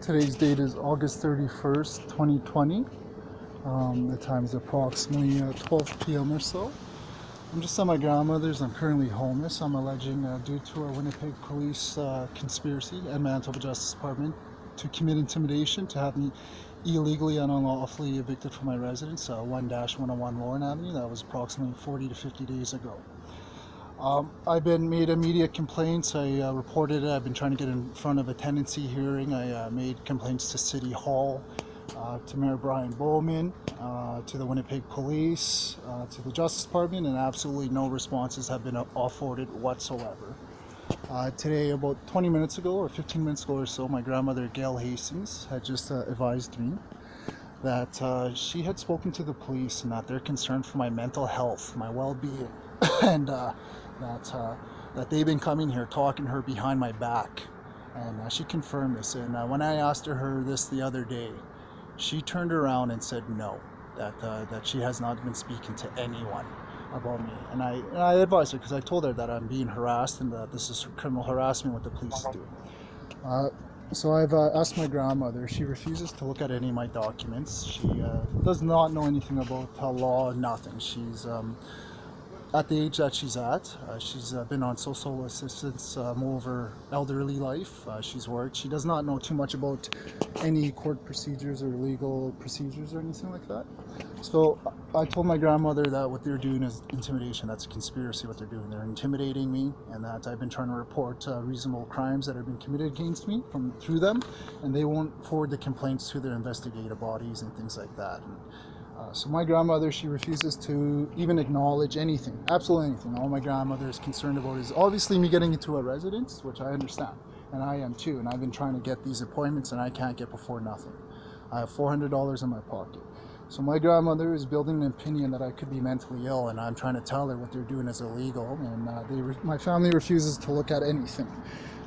Today's date is August 31st, 2020. The time is approximately 12 p.m. or so. I'm just at my grandmother's. I'm currently homeless. I'm alleging, due to our Winnipeg police conspiracy and Manitoba Justice Department to commit intimidation, to have me illegally and unlawfully evicted from my residence, 1-101 Lauren Avenue. That was approximately 40 to 50 days ago. I've been made immediate complaints. I reported it. I've been trying to get in front of a tenancy hearing. I made complaints to City Hall, to Mayor Brian Bowman, to the Winnipeg Police, to the Justice Department, and absolutely no responses have been afforded whatsoever. Today, about 20 minutes ago or 15 minutes ago or so, my grandmother, Gail Hastings, had just advised me that she had spoken to the police and that they're concerned for my mental health, my well-being, and that they've been coming here talking to her behind my back. And she confirmed this. And when I asked her this the other day, she turned around and said no, that she has not been speaking to anyone about me. And I advised her, because I told her that I'm being harassed and that this is criminal harassment, what the police do. So I've asked my grandmother. She refuses to look at any of my documents. She does not know anything about law, nothing. She's at the age that she's at. She's been on social assistance more of her elderly life. She's worked. She does not know too much about any court procedures or legal procedures or anything like that. So I told my grandmother that what they're doing is intimidation. That's a conspiracy, what they're doing. They're intimidating me, and that I've been trying to report reasonable crimes that have been committed against me through them, and they won't forward the complaints to their investigative bodies and things like that. So my grandmother, she refuses to even acknowledge anything, absolutely anything. All my grandmother is concerned about is obviously me getting into a residence, which I understand, and I am too, and I've been trying to get these appointments and I can't get before nothing. I have $400 in my pocket. So my grandmother is building an opinion that I could be mentally ill, and I'm trying to tell her what they're doing is illegal, and my family refuses to look at anything.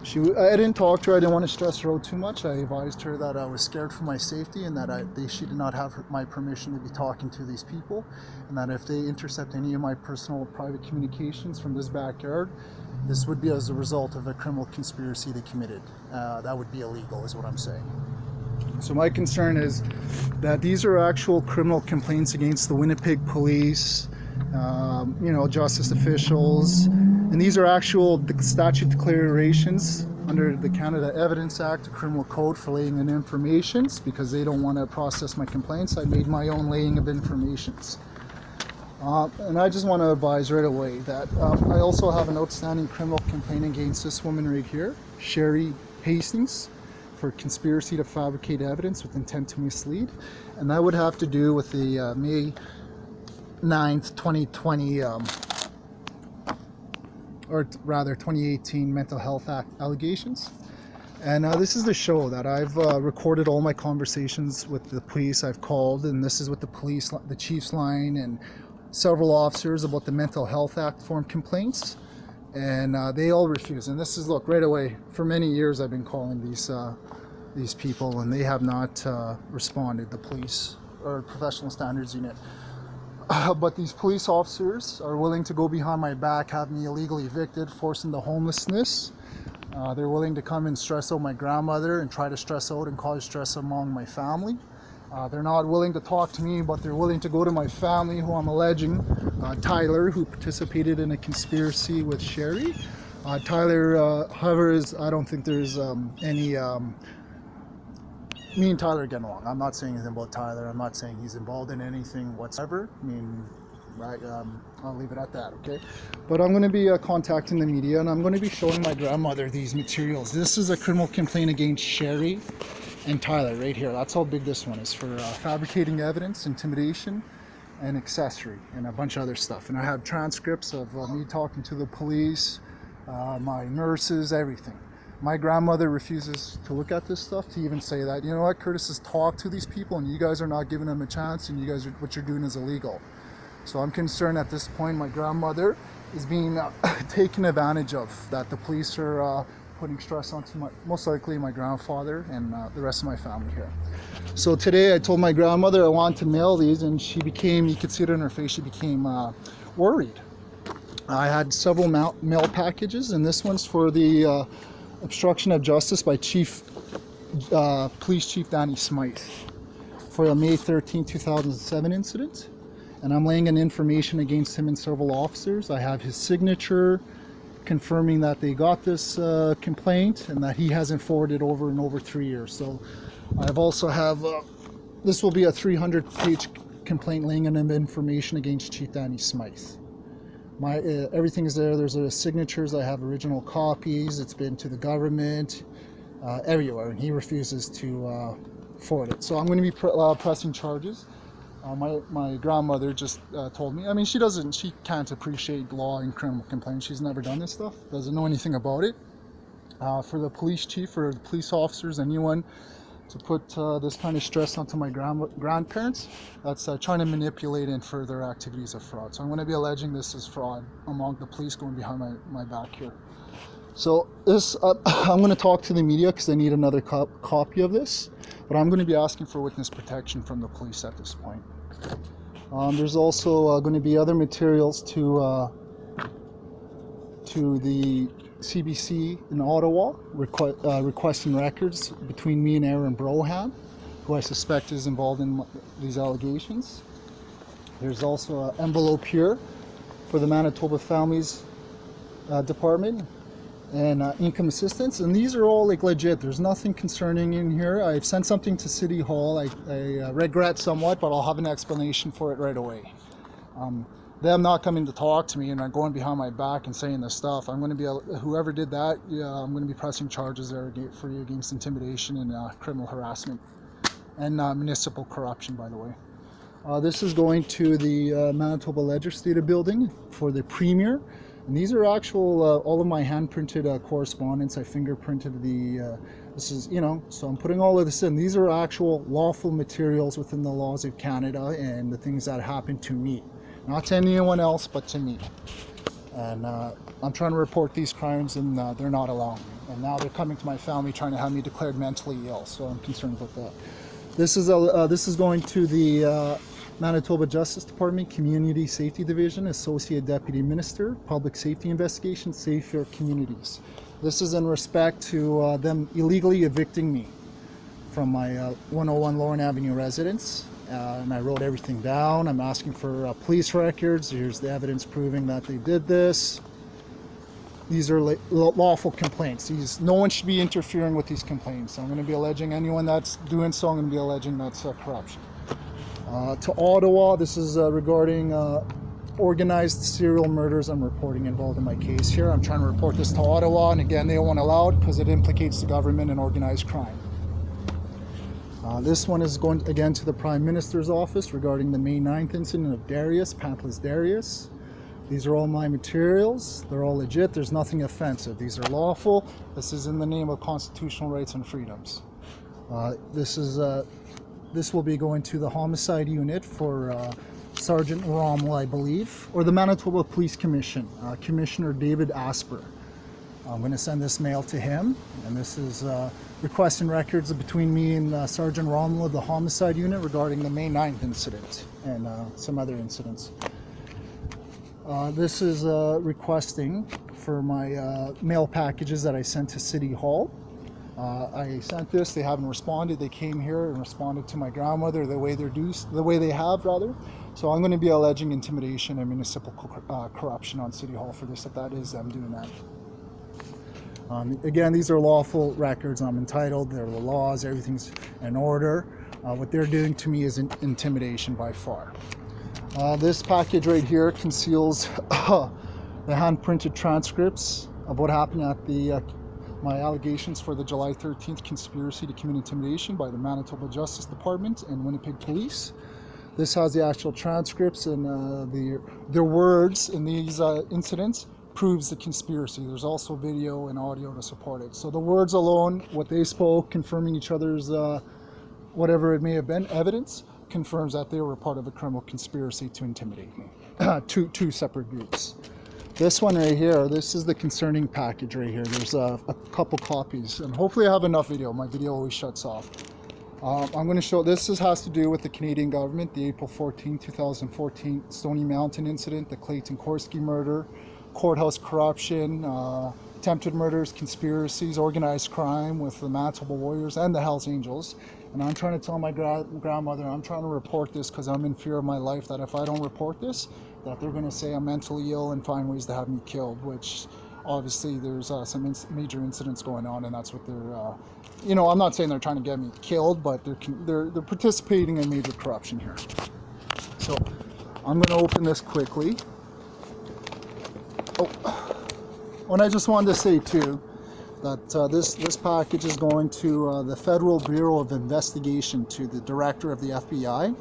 I didn't talk to her. I didn't want to stress her out too much. I advised her that I was scared for my safety, and that she did not have my permission to be talking to these people, and that if they intercept any of my personal private communications from this backyard, this would be as a result of a criminal conspiracy they committed. That would be illegal, is what I'm saying. So my concern is that these are actual criminal complaints against the Winnipeg police, justice officials, and these are actual statute declarations under the Canada Evidence Act, the Criminal Code, for laying in informations, because they don't want to process my complaints. I made my own laying of informations. And I just want to advise right away that I also have an outstanding criminal complaint against this woman right here, Sherry Hastings, for conspiracy to fabricate evidence with intent to mislead. And that would have to do with the May 9th, 2020, or rather 2018 Mental Health Act allegations. And this is the show that I've recorded all my conversations with the police. I've called, and this is with the police, the chief's line, and several officers about the Mental Health Act form complaints. And they all refuse. And this is, look, right away, for many years I've been calling these people, and they have not responded, the police or professional standards unit. But these police officers are willing to go behind my back, have me illegally evicted, forced into homelessness. They're willing to come and stress out my grandmother and try to stress out and cause stress among my family. They're not willing to talk to me, but they're willing to go to my family, who I'm alleging, Tyler, who participated in a conspiracy with Sherry. Tyler, however, I don't think there's any... Me and Tyler are getting along. I'm not saying anything about Tyler. I'm not saying he's involved in anything whatsoever. I mean, I'll leave it at that, okay? But I'm going to be contacting the media, and I'm going to be showing my grandmother these materials. This is a criminal complaint against Sherry and Tyler right here. That's how big this one is, for fabricating evidence, intimidation, and accessory, and a bunch of other stuff. And I have transcripts of me talking to the police, my nurses, everything. My grandmother refuses to look at this stuff, to even say that, you know what, Curtis has talked to these people and you guys are not giving them a chance, and what you're doing is illegal. So I'm concerned at this point my grandmother is being taken advantage of, that the police are putting stress onto most likely my grandfather and the rest of my family here. So today I told my grandmother I wanted to mail these, and she became, you could see it in her face, she became worried. I had several mail packages, and this one's for the obstruction of justice by Chief Police Chief Danny Smythe for the May 13, 2007 incident. And I'm laying an information against him and several officers. I have his signature confirming that they got this complaint and that he hasn't forwarded over in over 3 years. So I've also have, this will be a 300-page complaint laying an information against Chief Danny Smythe. My everything is there. There's signatures. I have original copies. It's been to the government, everywhere, and he refuses to forward it. So I'm going to be pressing charges. My grandmother just told me. I mean, she can't appreciate law and criminal complaints. She's never done this stuff. Doesn't know anything about it. For the police chief or the police officers, anyone, to put this kind of stress onto my grandparents, that's trying to manipulate and further activities of fraud. So I'm going to be alleging this is fraud among the police going behind my back here. So this, I'm going to talk to the media because I need another copy of this, but I'm going to be asking for witness protection from the police at this point. There's also going to be other materials to the CBC in Ottawa requesting records between me and Aaron Broham, who I suspect is involved in these allegations. There's also an envelope here for the Manitoba Families Department and income assistance, and these are all like legit. There's nothing concerning in here. I've sent something to City Hall. I regret somewhat, but I'll have an explanation for it right away. Them not coming to talk to me and going behind my back and saying this stuff, I'm going to be, whoever did that, I'm going to be pressing charges there for you against intimidation and criminal harassment and municipal corruption, by the way. This is going to the Manitoba Legislative Building for the Premier. And these are actual, all of my hand-printed correspondence. I fingerprinted this is, so I'm putting all of this in. These are actual lawful materials within the laws of Canada and the things that happened to me. Not to anyone else, but to me. And I'm trying to report these crimes, and they're not allowing me. And now they're coming to my family trying to have me declared mentally ill, so I'm concerned about that. This is going to the Manitoba Justice Department, Community Safety Division, Associate Deputy Minister, Public Safety Investigation, Safer Communities. This is in respect to them illegally evicting me from my 101 Lorne Avenue residence. And I wrote everything down. I'm asking for police records. Here's the evidence proving that they did this. These are lawful complaints. No one should be interfering with these complaints. I'm going to be alleging anyone that's doing so. I'm going to be alleging that's corruption. To Ottawa, this is regarding organized serial murders I'm reporting involved in my case here. I'm trying to report this to Ottawa, and again, they won't allow it because it implicates the government and organized crime. This one is going again to the Prime Minister's office regarding the May 9th incident of Darius, Pantlas Darius. These are all my materials. They're all legit. There's nothing offensive. These are lawful. This is in the name of constitutional rights and freedoms. This will be going to the homicide unit for Sergeant Rommel, I believe, or the Manitoba Police Commission, Commissioner David Asper. I'm going to send this mail to him, and this is requesting records between me and Sergeant Rommel of the homicide unit regarding the May 9th incident and some other incidents. This is requesting for my mail packages that I sent to City Hall. I sent this, they haven't responded. They came here and responded to my grandmother the way they have. So I'm going to be alleging intimidation and municipal corruption on City Hall for this, if that is them doing that. Again, these are lawful records. I'm entitled. They're the laws. Everything's in order. What they're doing to me is intimidation by far. This package right here conceals the hand-printed transcripts of what happened at my allegations for the July 13th conspiracy to commit intimidation by the Manitoba Justice Department and Winnipeg Police. This has the actual transcripts and their words in these incidents proves the conspiracy. There's also video and audio to support it. So the words alone, what they spoke, confirming each other's whatever it may have been, evidence, confirms that they were part of a criminal conspiracy to intimidate me. Two separate groups. This one right here, this is the concerning package right here. There's a couple copies, and hopefully I have enough video. My video always shuts off. I'm going to show, this has to do with the Canadian government, the April 14, 2014 Stony Mountain incident, the Clayton Korski murder, courthouse corruption, attempted murders, conspiracies, organized crime with the Manitoba Warriors and the Hells Angels. And I'm trying to tell my grandmother, I'm trying to report this because I'm in fear of my life, that if I don't report this, that they're going to say I'm mentally ill and find ways to have me killed, which obviously there's some major incidents going on, and that's what they're, I'm not saying they're trying to get me killed, but they're participating in major corruption here. So I'm going to open this quickly. And I just wanted to say too that this package is going to the Federal Bureau of Investigation, to the director of the FBI.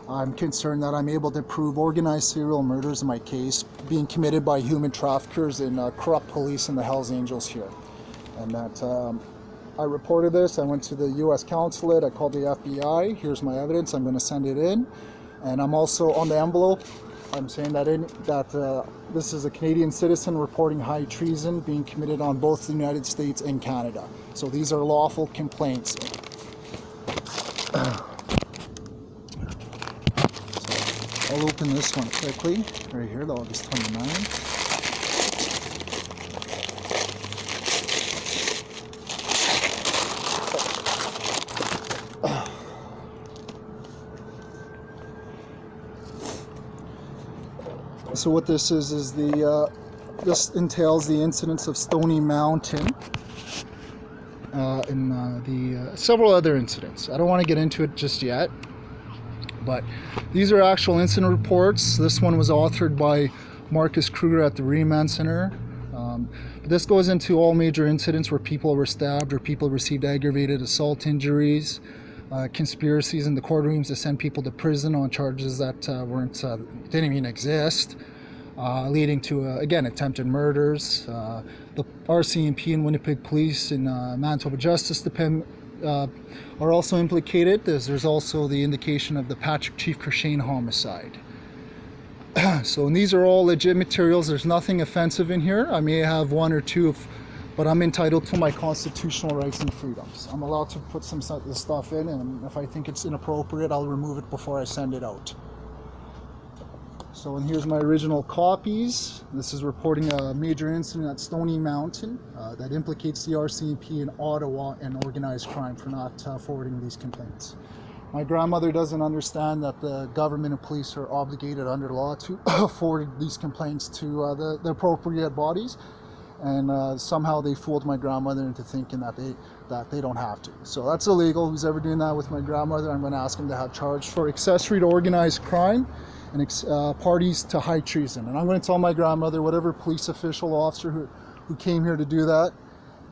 I'm concerned that I'm able to prove organized serial murders in my case being committed by human traffickers and corrupt police and the Hells Angels here. And that I reported this. I went to the U.S. consulate. I called the FBI. Here's my evidence. I'm going to send it in. And I'm also on the envelope. I'm saying that this is a Canadian citizen reporting high treason being committed on both the United States and Canada. So these are lawful complaints. So I'll open this one quickly. Right here, the August 29th. So what this is this entails the incidents of Stony Mountain and several other incidents. I don't want to get into it just yet, but these are actual incident reports. This one was authored by Marcus Kruger at the Remand Center. But this goes into all major incidents where people were stabbed or people received aggravated assault injuries, conspiracies in the courtrooms to send people to prison on charges that didn't even exist, leading to again attempted murders. The RCMP and Winnipeg Police and Manitoba Justice Department are also implicated. There's also the indication of the Patrick Chief Kershane homicide. So, and these are all legit materials. There's nothing offensive in here. I may have one or two but I'm entitled to my constitutional rights and freedoms. I'm allowed to put some of this stuff in, and if I think it's inappropriate, I'll remove it before I send it out. So, and here's my original copies. This is reporting a major incident at Stony Mountain that implicates the RCMP in Ottawa and organized crime for not forwarding these complaints. My grandmother doesn't understand that the government and police are obligated under law to forward these complaints to the appropriate bodies. And somehow they fooled my grandmother into thinking that they don't have to. So that's illegal. Who's ever doing that with my grandmother, I'm going to ask him to have charged for accessory to organized crime and parties to high treason. And I'm going to tell my grandmother, whatever police official officer who came here to do that,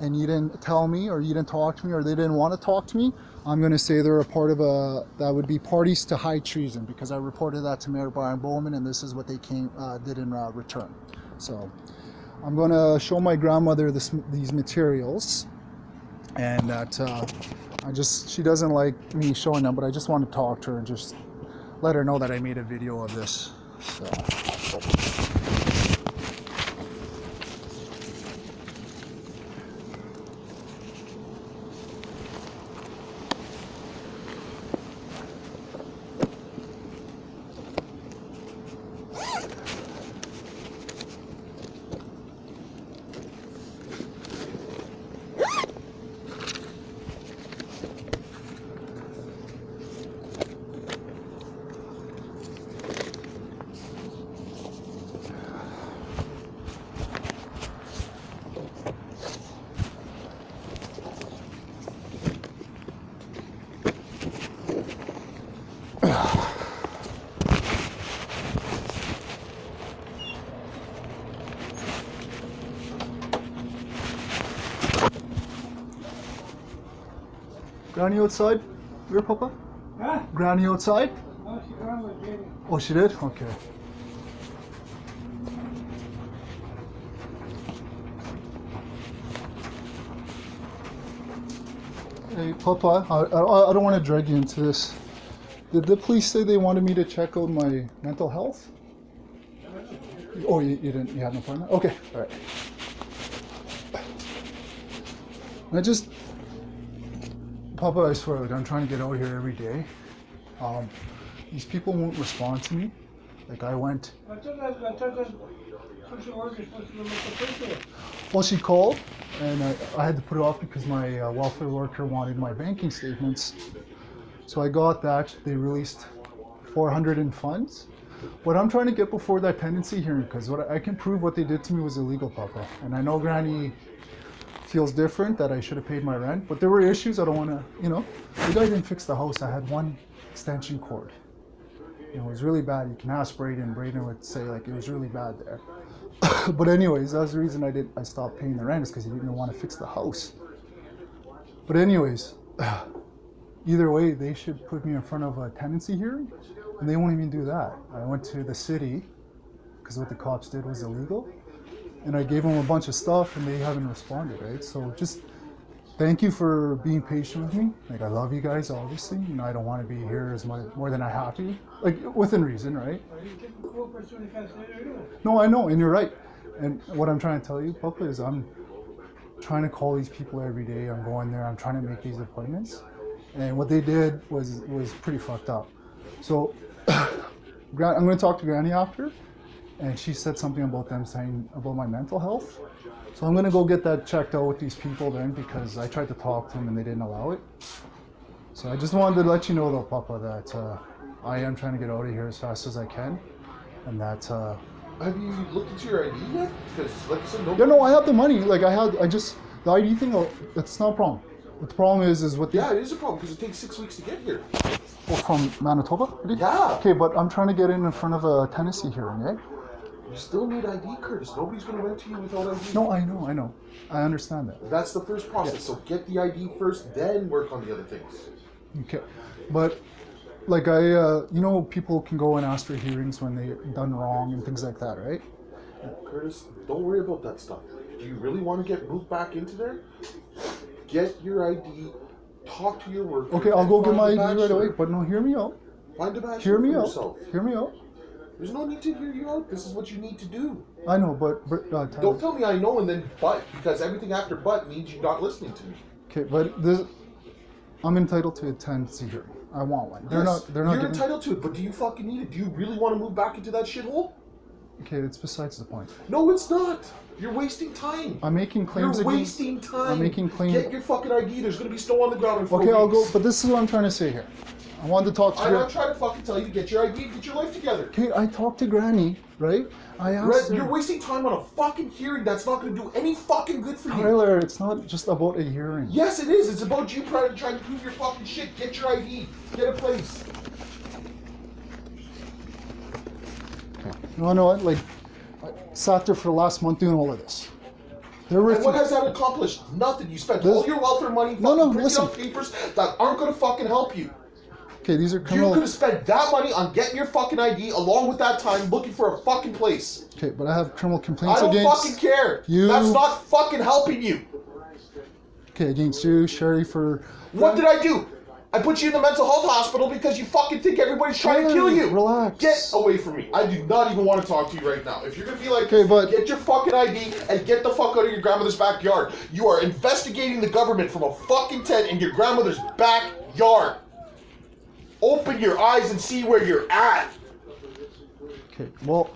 and you didn't tell me, or you didn't talk to me, or they didn't want to talk to me, I'm going to say they're a part of that would be parties to high treason, because I reported that to Mayor Brian Bowman, and this is what they did in return. So I'm going to show my grandmother these materials, and that she doesn't like me showing them, but I just want to talk to her and just let her know that I made a video of this. So. Granny outside? Your papa? Huh? Granny outside? Oh, she gone with Jenny. Oh, she did? Okay. Hey, Papa, I don't want to drag you into this. Did the police say they wanted me to check out my mental health? Oh, you didn't? You had an appointment? Okay, all right. Papa, I swear, like, I'm trying to get out here every day. These people won't respond to me. Like, I went. Social worker supposed to look the paperwork. Well, she called, and I had to put it off because my welfare worker wanted my banking statements. So I got that. They released 400 in funds. What I'm trying to get before that tenancy hearing, because what I can prove what they did to me was illegal, Papa. And I know Granny feels different, that I should have paid my rent, but there were issues. I don't want to, the guy didn't fix the house. I had one extension cord. It was really bad. You can ask Braden. Braden would say like it was really bad there. But anyways, that's the reason I stopped paying the rent, is because he didn't want to fix the house. But anyways, either way, they should put me in front of a tenancy hearing, and they won't even do that. I went to the city because what the cops did was illegal, and I gave them a bunch of stuff, and they haven't responded, right? So just thank you for being patient with me. Like, I love you guys, obviously. I don't want to be here as much more than I have to, like within reason, right? No, I know, and you're right. And what I'm trying to tell you, Papa, is I'm trying to call these people every day. I'm going there. I'm trying to make these appointments. And what they did was pretty fucked up. So I'm going to talk to Granny after, and she said something about them saying about my mental health. So I'm going to go get that checked out with these people then, because I tried to talk to them and they didn't allow it. So I just wanted to let you know though, Papa, that I am trying to get out of here as fast as I can, and that... Have you looked into your ID yet? Because like I said, no, I have the money. Like the ID thing, it's not a problem. But the problem is what... Yeah, it is a problem because it takes 6 weeks to get here. Well, from Manitoba? Yeah. Okay, but I'm trying to get in front of a Tennessee hearing, eh? You still need ID, Curtis. Nobody's going to rent to you without ID. No, I know. I understand that. That's the first process. Yes. So get the ID first, then work on the other things. Okay, but like people can go and ask for hearings when they're done wrong and things like that, right? Curtis, don't worry about that stuff. Do you really want to get moved back into there? Get your ID, talk to your worker. Okay, I'll go get my ID right away, but no, hear me out. Find a bachelor Hear me for out. yourself. Hear me out. There's no need to hear you out. This is what you need to do. I know, but don't tell me I know and then but, because everything after but means you're not listening to me. Okay, but I'm entitled to a tenancy hearing. I want one. They're not. You're entitled to it, but do you fucking need it? Do you really want to move back into that shithole? Okay, it's besides the point. No, it's not. You're wasting time. I'm making claims. You're wasting time. I'm making claims. Get your fucking ID. There's gonna be snow on the ground in 4 weeks. Okay, I'll go. But this is what I'm trying to say here. I wanted to talk to. I'm not trying to fucking tell you to get your ID and get your life together. Okay, I talked to Granny, right? I asked her. You're wasting time on a fucking hearing that's not gonna do any fucking good for you. Tyler, it's not just about a hearing. Yes, it is. It's about you trying to prove your fucking shit. Get your ID. Get a place. Okay. You wanna know what? Like, I sat there for the last month doing all of this. And what has that accomplished? Nothing. You spent all your welfare money printing out papers that aren't gonna fucking help you. Okay, these are criminal. You could have spent that money on getting your fucking ID along with that time looking for a fucking place. Okay, but I have criminal complaints against I don't fucking care. You. That's not fucking helping you. Okay, against you, Sherry, for... What did I do? I put you in the mental health hospital because you fucking think everybody's trying to kill you. Relax. Get away from me. I do not even want to talk to you right now. If you're going to be like, okay, but get your fucking ID and get the fuck out of your grandmother's backyard. You are investigating the government from a fucking tent in your grandmother's backyard. Open your eyes and see where you're at. Okay, well,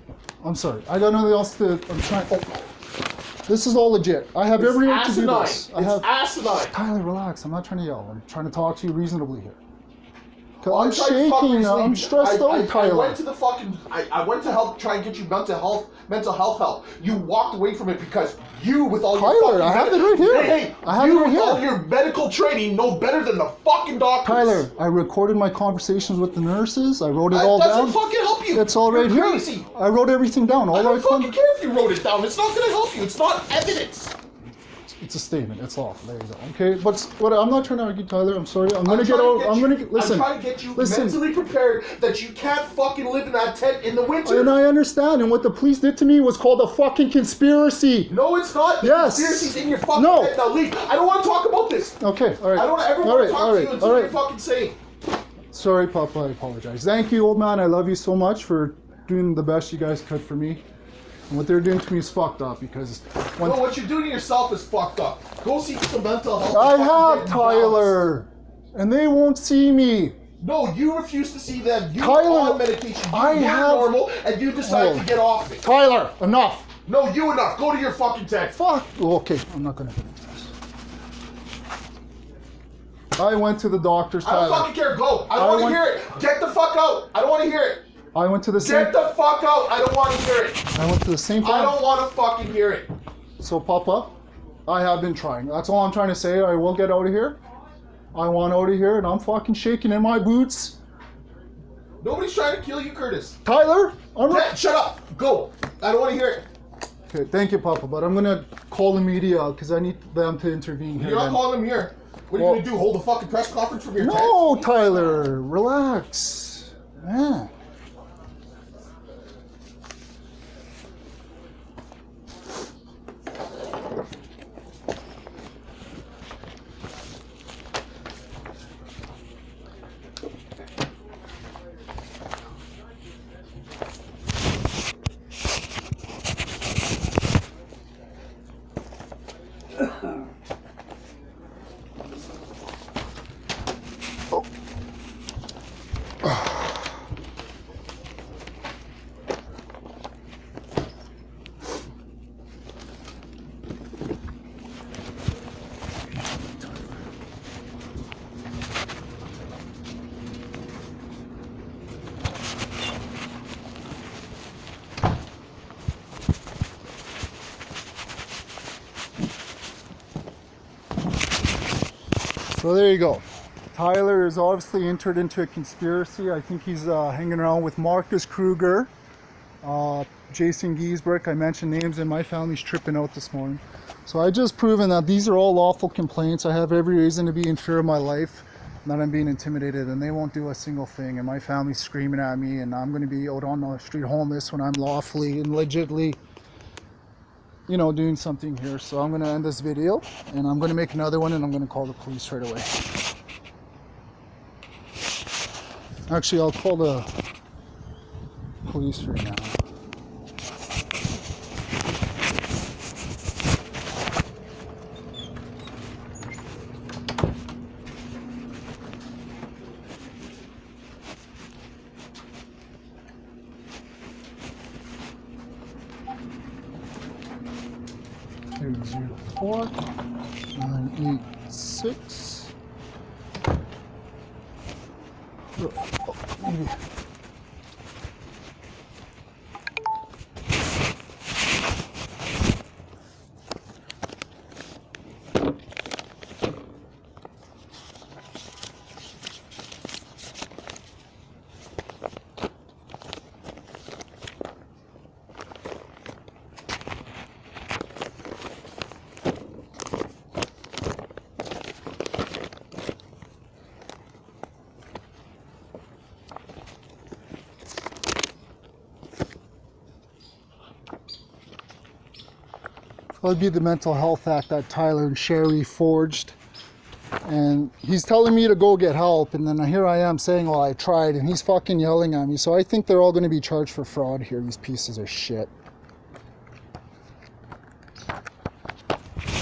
I'm sorry. I got nothing else to... I'm trying... Oh. This is all legit. I have every right to do this. It's asinine. Tyler, relax. I'm not trying to yell. I'm trying to talk to you reasonably here. I'm shaking. I'm stressed out, Tyler. I went to the fucking... I went to help try and get you mental health help. You walked away from it because you, with all your Tyler, I have it right here. Hey, you with all your medical training know better than the fucking doctors. Tyler, I recorded my conversations with the nurses. I wrote it all down. That doesn't fucking help you. It's all right here. Crazy. I wrote everything down. I don't fucking care if you wrote it down. It's not going to help you. It's not evidence. It's a statement. It's lawful. There you go. Okay, but I'm not trying to argue, Tyler. I'm sorry. I'm gonna get out. Listen. I'm trying to get you mentally prepared that you can't fucking live in that tent in the winter. And I understand. And what the police did to me was called a fucking conspiracy. No, it's not. The conspiracy's in your fucking head. Now leave. I don't want to talk about this. Okay. All right. I don't ever want to talk to you until you're fucking saying. Sorry, Papa. I apologize. Thank you, old man. I love you so much for doing the best you guys could for me. And what they're doing to me is fucked up because... No, what you're doing to yourself is fucked up. Go seek some mental health. I have, Tyler. And they won't see me. No, you refuse to see them. You Tyler, are on medication. You are normal and you decide to get off it. Tyler, enough. No, you enough. Go to your fucking tent. Fuck. Okay, I'm not gonna get into this. I went to the doctor's, I don't Tyler. fucking care. Go. I don't want to hear it. Get the fuck out. I don't want to hear it. I went to the same. Get the fuck out. I don't want to hear it. I went to the same. I don't want to fucking hear it. So, Papa, I have been trying. That's all I'm trying to say. I will get out of here. I want out of here, and I'm fucking shaking in my boots. Nobody's trying to kill you, Curtis. Tyler, I'm Yeah, shut up. Go. I don't want to hear it. Okay, thank you, Papa, but I'm gonna call the media because I need them to intervene here. You're not then. calling them here. What are you going to do? Hold a fucking press conference from your tent? No, Tyler, relax. Yeah. So there you go. Tyler is obviously entered into a conspiracy. I think he's hanging around with Marcus Kruger, Jason Giesbrecht. I mentioned names, and my family's tripping out this morning. So I just proven that these are all lawful complaints. I have every reason to be in fear of my life, that I'm being intimidated, and they won't do a single thing. And my family's screaming at me, and I'm going to be out on the street homeless when I'm lawfully and legitimately, you know, doing something here. So I'm going to end this video, and I'm going to make another one, and I'm going to call the police right away. Actually, I'll call the police right now. Two, 04 986. Oh, maybe. That would be the Mental Health Act that Tyler and Sherry forged. And he's telling me to go get help, and then here I am saying, well, I tried, and he's fucking yelling at me. So I think they're all going to be charged for fraud here, these pieces of shit.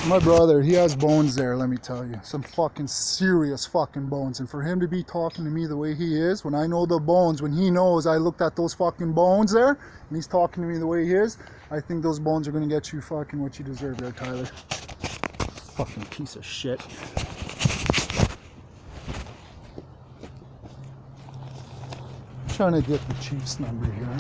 My brother, he has bones there, let me tell you. Some fucking serious fucking bones. And for him to be talking to me the way he is, when I know the bones, when he knows I looked at those fucking bones there, and he's talking to me the way he is, I think those bones are gonna get you fucking what you deserve there, Tyler. Fucking piece of shit. I'm trying to get the chief's number here.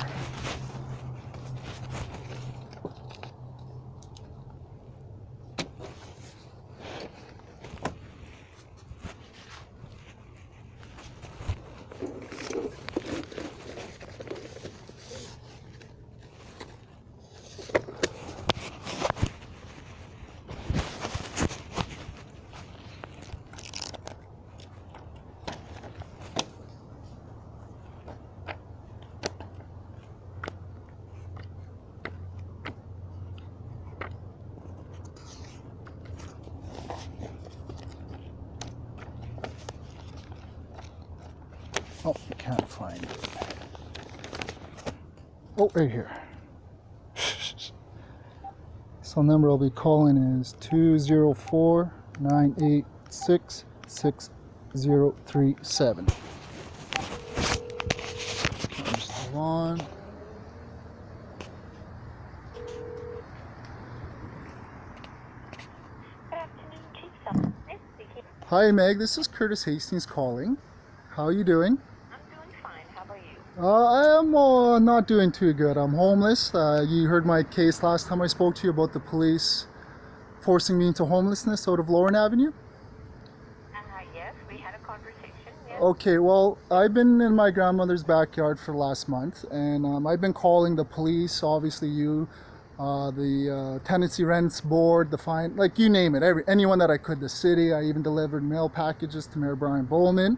Oh, I can't find it. Oh, right here. So the number I'll be calling is 204-986-6037. There's the one. Hi, Meg. This is Curtis Hastings calling. How are you doing? I'm doing fine. How about you? I am not doing too good. I'm homeless. You heard my case last time I spoke to you about the police forcing me into homelessness out of Lauren Avenue. Yes, we had a conversation. Yes. Okay, well, I've been in my grandmother's backyard for the last month, and I've been calling the police, obviously you, the tenancy rents board, the fine, like you name it, anyone that I could, the city. I even delivered mail packages to Mayor Brian Bowman,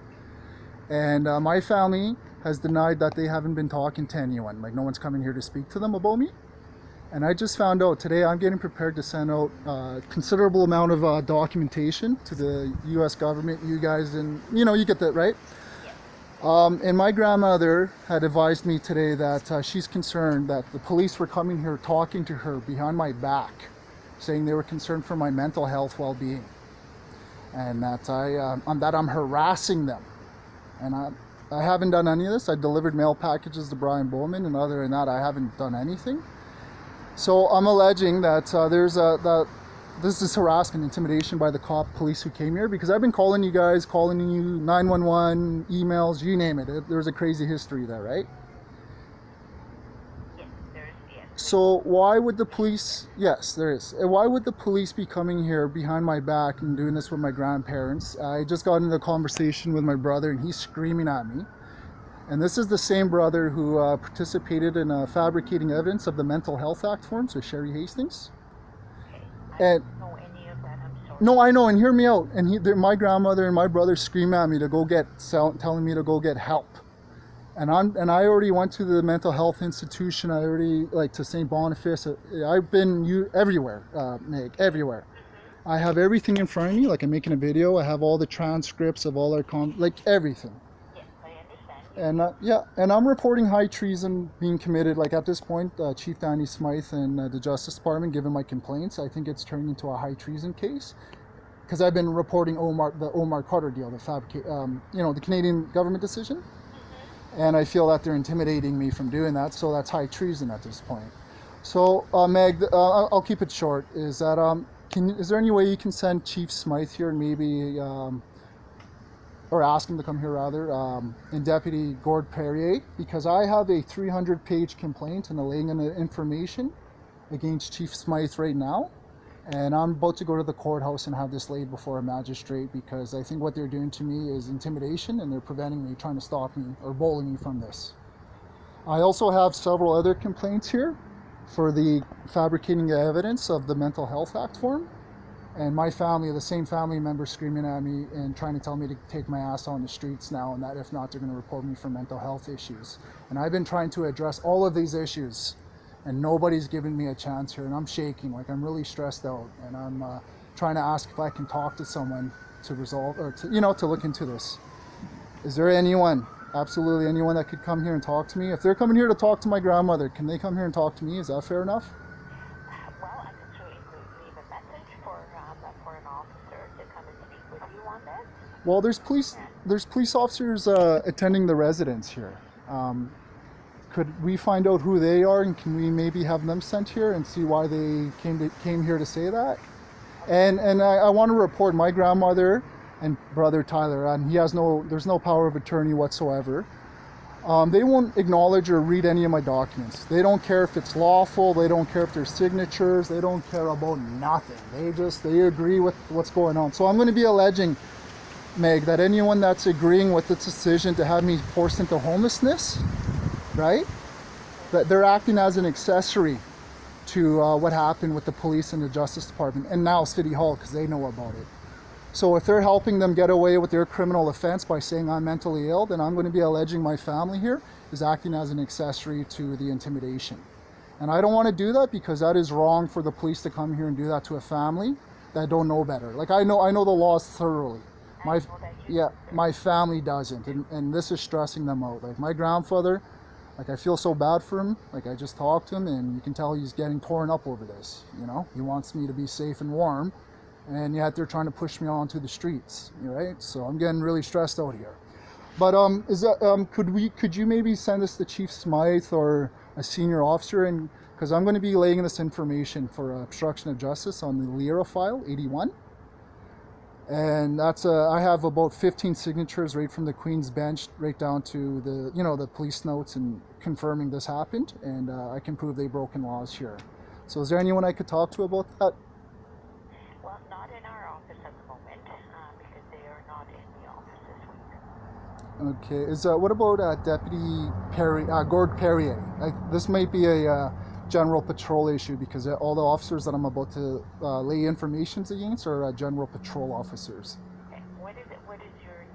and my family has denied that they haven't been talking to anyone, like no one's coming here to speak to them about me. And I just found out today I'm getting prepared to send out a considerable amount of documentation to the U.S. government, you guys, and you get that, right? And my grandmother had advised me today that she's concerned that the police were coming here talking to her behind my back, saying they were concerned for my mental health well-being, and that I'm harassing them. And I haven't done any of this. I delivered mail packages to Brian Bowman, and other than that, I haven't done anything. So I'm alleging that this is harassment, intimidation by the police who came here, because I've been calling you guys, calling you 911, emails, you name it. There's a crazy history there, right? Yes, yes. So why would the police, yes, there is. Why would the police be coming here behind my back and doing this with my grandparents? I just got into a conversation with my brother and he's screaming at me. And this is the same brother who participated in fabricating evidence of the Mental Health Act forms with Sherry Hastings. Okay. And I don't know any of that. I'm sorry. no, I know, and hear me out. And my grandmother and my brother scream at me to telling me to go get help. And I already went to the mental health institution. I already, like, to St. Boniface. I've been everywhere, Meg, everywhere. I have everything in front of me. Like, I'm making a video. I have all the transcripts of all our like everything. And and I'm reporting high treason being committed. Like at this point, Chief Danny Smythe and the Justice Department, given my complaints, I think it's turning into a high treason case. Because I've been reporting the Omar Carter deal, the Canadian government decision, and I feel that they're intimidating me from doing that. So that's high treason at this point. So Meg, I'll keep it short. Is that is there any way you can send Chief Smythe here and maybe? Or ask him to come here rather, and Deputy Gord Perrier, because I have a 300-page complaint and a laying in the information against Chief Smythe right now, and I'm about to go to the courthouse and have this laid before a magistrate, because I think what they're doing to me is intimidation and they're preventing me, trying to stop me or bullying me from this. I also have several other complaints here for the fabricating evidence of the Mental Health Act form. And my family, the same family members screaming at me and trying to tell me to take my ass on the streets now, and that if not, they're going to report me for mental health issues. And I've been trying to address all of these issues, and nobody's giving me a chance here, and I'm shaking, like I'm really stressed out, and I'm trying to ask if I can talk to someone to resolve, or to look into this. Is there anyone, absolutely anyone, that could come here and talk to me? If they're coming here to talk to my grandmother, can they come here and talk to me? Is that fair enough? Well, I can certainly leave a message for an officer to come and speak with you on this. Well, there's police officers attending the residence here. Could we find out who they are, and can we maybe have them sent here and see why they came here to say that? And I want to report my grandmother and brother Tyler, and there's no power of attorney whatsoever. They won't acknowledge or read any of my documents. They don't care if it's lawful. They don't care if there's signatures. They don't care about nothing. They agree with what's going on. So I'm going to be alleging, Meg, that anyone that's agreeing with the decision to have me forced into homelessness, right, that they're acting as an accessory to what happened with the police and the Justice Department, and now City Hall, because they know about it. So if they're helping them get away with their criminal offense by saying I'm mentally ill, then I'm going to be alleging my family here is acting as an accessory to the intimidation. And I don't want to do that, because that is wrong for the police to come here and do that to a family that don't know better. Like I know the laws thoroughly. My family doesn't, and this is stressing them out. Like my grandfather, like I feel so bad for him. Like I just talked to him, and you can tell he's getting torn up over this. He wants me to be safe and warm, and yet they're trying to push me onto the streets, right? So I'm getting really stressed out here. But could you maybe send this to Chief Smythe or a senior officer, and because I'm going to be laying this information for obstruction of justice on the Lira file 81. And that's I have about 15 signatures right from the Queen's Bench right down to the the police notes and confirming this happened, and I can prove they've broken laws here. So is there anyone I could talk to about that? Well, not in our office at the moment, because they are not in the office this week. Okay. Is what about Deputy Perry, Gord Perrier? This might be a general patrol issue because all the officers that I'm about to lay informations against are general patrol officers. Okay. What is it? What is your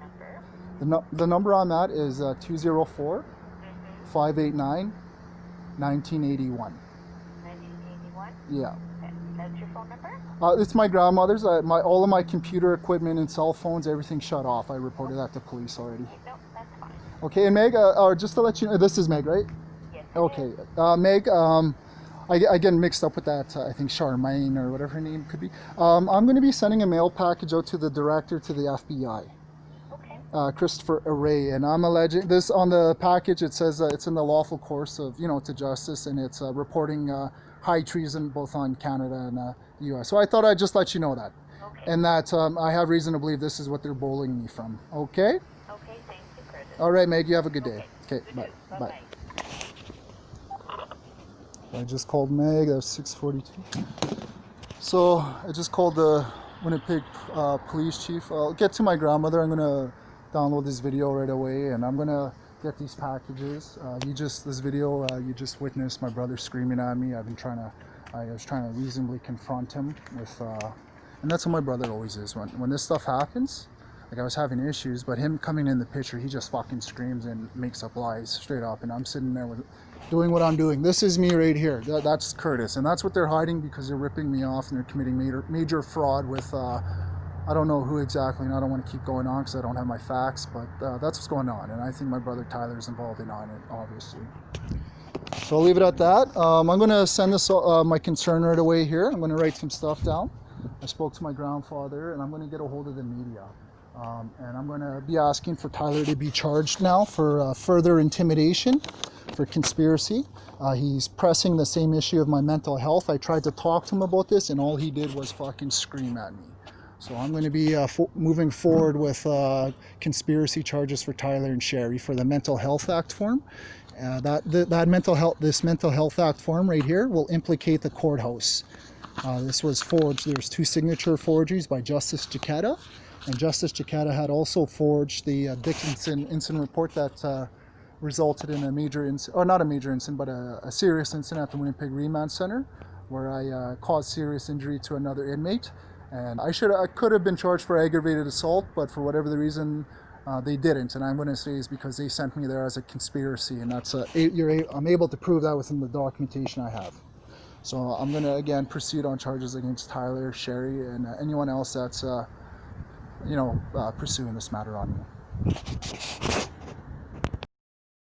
number? The number on that is 204 589 1981. 1981? Yeah. Okay. That's your phone number? It's my grandmother's. All of my computer equipment and cell phones, everything shut off. I reported that to police already. No, that's fine. Okay, and Meg, just to let you know, this is Meg, right? Yes. Okay, Meg, I get mixed up with that, I think Charmaine or whatever her name could be. I'm going to be sending a mail package out to the director to the FBI, Okay. Christopher Array, and I'm alleging this on the package. It says it's in the lawful course of, to justice, and it's reporting high treason both on Canada and the U.S. So I thought I'd just let you know that, Okay. and that I have reason to believe this is what they're bullying me from. Okay? Okay, thank you, Curtis. All right, Meg, you have a good day. Okay, You bye. too. Bye. Bye-bye. I just called Meg. That was 6:42. So I just called the Winnipeg police chief. I'll get to my grandmother. I'm gonna download this video right away, and I'm gonna get these packages. This video you just witnessed my brother screaming at me. I was trying to reasonably confront him with, and that's what my brother always is. When this stuff happens, like I was having issues, but him coming in the picture, he just fucking screams and makes up lies straight up, and I'm sitting there doing what I'm doing. This is me right here. That's Curtis, and that's what they're hiding because they're ripping me off and they're committing major fraud with I don't know who exactly, and I don't want to keep going on because I don't have my facts, but that's what's going on, and I think my brother Tyler's involved in on it, obviously. So I'll leave it at that. I'm going to send this my concern right away here. I'm going to write some stuff down. I spoke to my grandfather, and I'm going to get a hold of the media. And I'm going to be asking for Tyler to be charged now for further intimidation, for conspiracy. He's pressing the same issue of my mental health. I tried to talk to him about this, and all he did was fucking scream at me. So I'm going to be moving forward with conspiracy charges for Tyler and Sherry for the Mental Health Act form. This Mental Health Act form right here will implicate the courthouse. This was forged. There's 2 signature forgeries by Justice Jaquetta. And Justice Jaquetta had also forged the Dickinson incident report that resulted in a major incident, or not a major incident, but a serious incident at the Winnipeg Remand Center, where I caused serious injury to another inmate. And I could have been charged for aggravated assault, but for whatever the reason, they didn't. And I'm going to say is because they sent me there as a conspiracy, and that's I'm able to prove that within the documentation I have. So I'm going to again proceed on charges against Tyler, Sherry, and anyone else that's pursuing this matter on me.